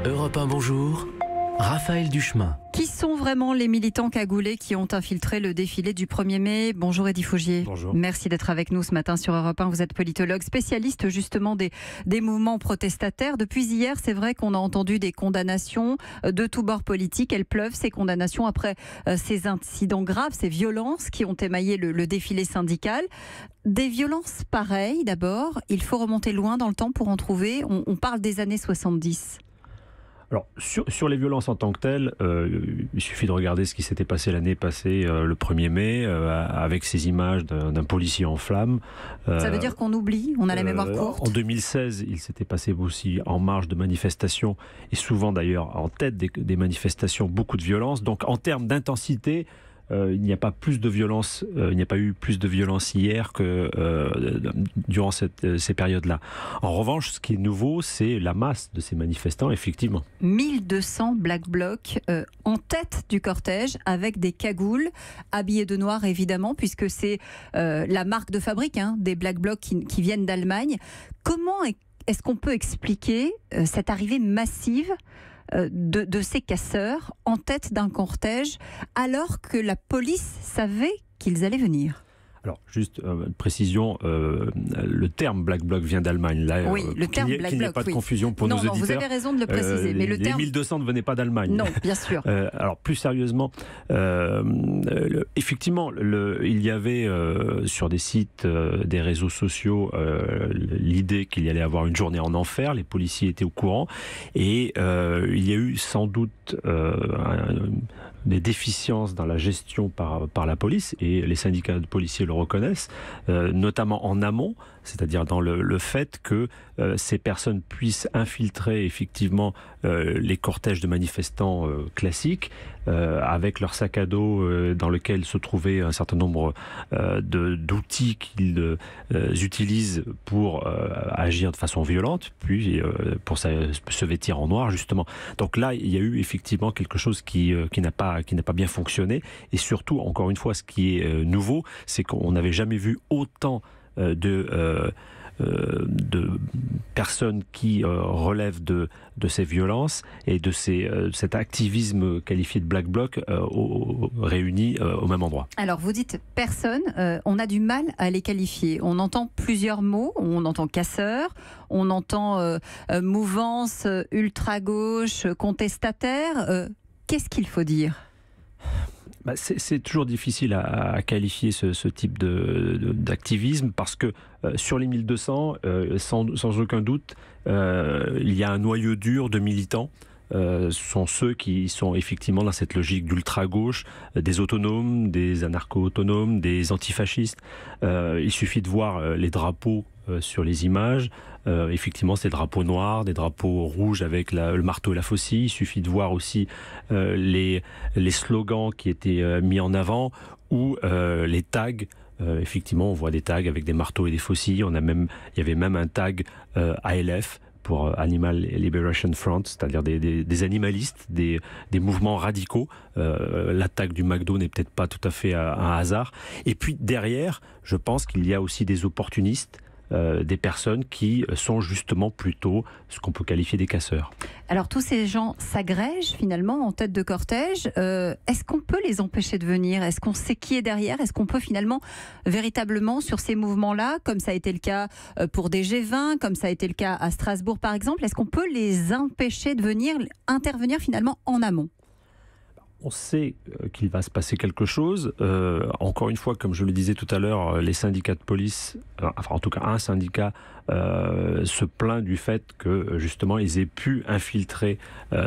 Europe 1, bonjour. Raphaël Duchemin. Qui sont vraiment les militants cagoulés qui ont infiltré le défilé du 1er mai? Bonjour Eddy Fougier. Bonjour. Merci d'être avec nous ce matin sur Europe 1. Vous êtes politologue, spécialiste justement des mouvements protestataires. Depuis hier, c'est vrai qu'on a entendu des condamnations de tous bords politiques. Elles pleuvent, ces condamnations, après ces incidents graves, ces violences qui ont émaillé le défilé syndical. Des violences pareilles, d'abord, il faut remonter loin dans le temps pour en trouver. On parle des années 70. Alors, sur les violences en tant que telles, il suffit de regarder ce qui s'était passé l'année passée, le 1er mai, avec ces images d'un policier en flammes. Ça veut dire qu'on oublie, on a la mémoire courte. En 2016, il s'était passé aussi en marge de manifestations, et souvent d'ailleurs en tête des manifestations, beaucoup de violence. Donc en termes d'intensité, il n'y a pas plus de violence, il n'y a pas eu plus de violence hier que durant ces périodes-là. En revanche, ce qui est nouveau, c'est la masse de ces manifestants, effectivement. 1200 Black Blocs en tête du cortège, avec des cagoules, habillés de noir évidemment, puisque c'est la marque de fabrique des Black Blocs qui viennent d'Allemagne. Comment est-ce qu'on peut expliquer cette arrivée massive de ces casseurs en tête d'un cortège, alors que la police savait qu'ils allaient venir? Alors, juste une précision, le terme Black Bloc vient d'Allemagne. Là, oui, le terme Black Bloc, qu'il n'y ait pas de confusion pour nos auditeurs. Non, vous avez raison de le préciser. Mais les 1200 ne venaient pas d'Allemagne. Non, bien sûr. Alors, plus sérieusement, effectivement, il y avait sur des sites, des réseaux sociaux, l'idée qu'il y allait avoir une journée en enfer. Les policiers étaient au courant. Et il y a eu sans doute des déficiences dans la gestion par la police, et les syndicats de policiers le reconnaissent, notamment en amont, c'est-à-dire dans le fait que ces personnes puissent infiltrer effectivement les cortèges de manifestants classiques, avec leur sac à dos dans lequel se trouvait un certain nombre d'outils qu'ils utilisent pour agir de façon violente, puis pour se vêtir en noir justement. Donc là, il y a eu effectivement quelque chose qui n'a pas bien fonctionné, et surtout, encore une fois, ce qui est nouveau, c'est qu'on n'avait jamais vu autant de personnes qui relèvent de ces violences et de cet activisme qualifié de Black Bloc réunis au même endroit. Alors vous dites personne, on a du mal à les qualifier. On entend plusieurs mots, on entend casseur, on entend mouvance ultra-gauche, contestataire. Qu'est-ce qu'il faut dire ? C'est toujours difficile à qualifier ce type d'activisme, parce que sur les 1200, sans aucun doute, il y a un noyau dur de militants. Ce sont ceux qui sont effectivement dans cette logique d'ultra-gauche, des autonomes, des anarcho-autonomes, des antifascistes. Il suffit de voir les drapeaux sur les images. Effectivement, c'est des drapeaux noirs, des drapeaux rouges avec le marteau et la faucille. Il suffit de voir aussi les slogans qui étaient mis en avant, ou les tags. Effectivement, on voit des tags avec des marteaux et des faucilles. Il y avait même un tag ALF, pour Animal Liberation Front, c'est-à-dire des animalistes, des mouvements radicaux. L'attaque du McDo n'est peut-être pas tout à fait un hasard. Et puis derrière, je pense qu'il y a aussi des opportunistes, des personnes qui sont justement plutôt ce qu'on peut qualifier des casseurs. Alors tous ces gens s'agrègent finalement en tête de cortège. Est-ce qu'on peut les empêcher de venir? Est-ce qu'on sait qui est derrière? Est-ce qu'on peut finalement véritablement sur ces mouvements-là, comme ça a été le cas pour des G20, comme ça a été le cas à Strasbourg par exemple, est-ce qu'on peut les empêcher de venir, intervenir finalement en amont? On sait qu'il va se passer quelque chose. Encore une fois, comme je le disais tout à l'heure, les syndicats de police, enfin en tout cas un syndicat, se plaint du fait que justement ils aient pu infiltrer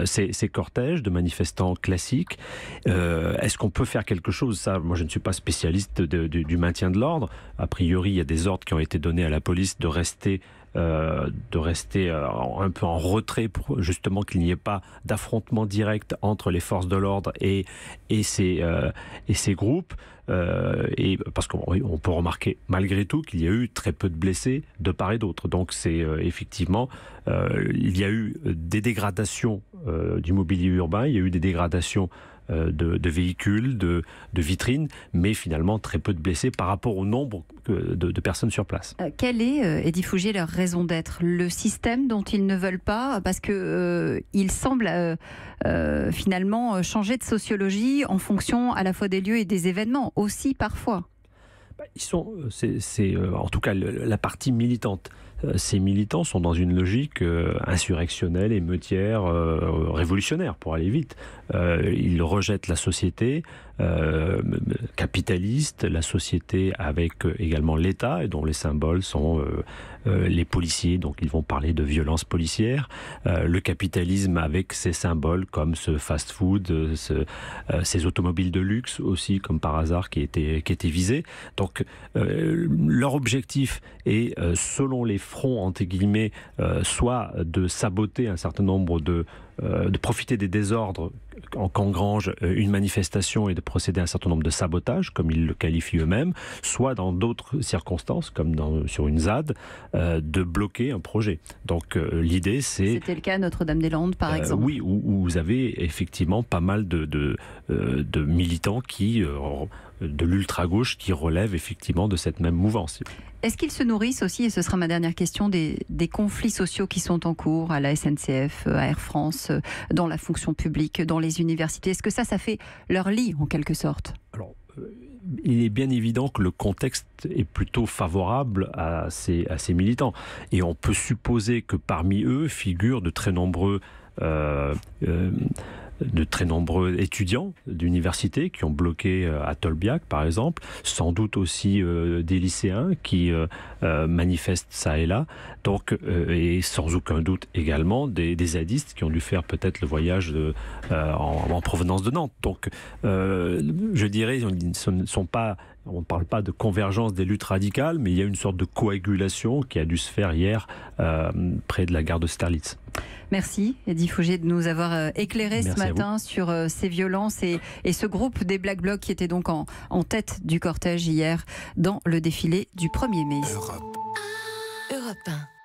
ces cortèges de manifestants classiques. Est-ce qu'on peut faire quelque chose? Ça, moi je ne suis pas spécialiste du maintien de l'ordre. A priori, il y a des ordres qui ont été donnés à la police de rester un peu en retrait pour justement qu'il n'y ait pas d'affrontement direct entre les forces de l'ordre et ces groupes. Et parce qu'on peut remarquer malgré tout qu'il y a eu très peu de blessés de part et d'autre. Donc c'est effectivement il y a eu des dégradations du mobilier urbain. Il y a eu des dégradations de véhicules, de vitrines, mais finalement très peu de blessés par rapport au nombre de personnes sur place. Quelle est, Eddy Fougier, leur raison d'être? Le système dont ils ne veulent pas? Parce qu'ils semblent finalement changer de sociologie en fonction à la fois des lieux et des événements, aussi parfois. C'est en tout cas la partie militante. Ces militants sont dans une logique insurrectionnelle, émeutière, révolutionnaire, pour aller vite. Ils rejettent la société capitaliste, la société avec également l'État, et dont les symboles sont les policiers, donc ils vont parler de violence policière, le capitalisme avec ses symboles comme ce fast-food, ces automobiles de luxe aussi, comme par hasard, qui étaient visés. Donc leur objectif est, selon les fronts, entre guillemets, soit de saboter un certain nombre de profiter des désordres qu'engrange une manifestation et de procéder à un certain nombre de sabotages, comme ils le qualifient eux-mêmes, soit dans d'autres circonstances, comme sur une ZAD, de bloquer un projet. Donc l'idée, c'est... C'était le cas à Notre-Dame-des-Landes, par exemple. Oui, où vous avez effectivement pas mal de militants de l'ultra-gauche qui relèvent effectivement de cette même mouvance. Est-ce qu'ils se nourrissent aussi, et ce sera ma dernière question, des conflits sociaux qui sont en cours à la SNCF, à Air France, dans la fonction publique, dans les universités? Est-ce que ça fait leur lit, en quelque sorte? Alors, il est bien évident que le contexte est plutôt favorable à ces militants. Et on peut supposer que parmi eux figurent de très nombreux étudiants d'université qui ont bloqué à Tolbiac, par exemple, sans doute aussi des lycéens qui manifestent ça et là, donc, et sans aucun doute également des zadistes qui ont dû faire peut-être le voyage en provenance de Nantes. Donc, je dirais, ce ne sont pas... On ne parle pas de convergence des luttes radicales, mais il y a une sorte de coagulation qui a dû se faire hier près de la gare d'Austerlitz. Merci Eddy Fougier de nous avoir éclairé ce matin sur ces violences et ce groupe des Black Blocs qui était donc en tête du cortège hier dans le défilé du 1er mai. Europe 1.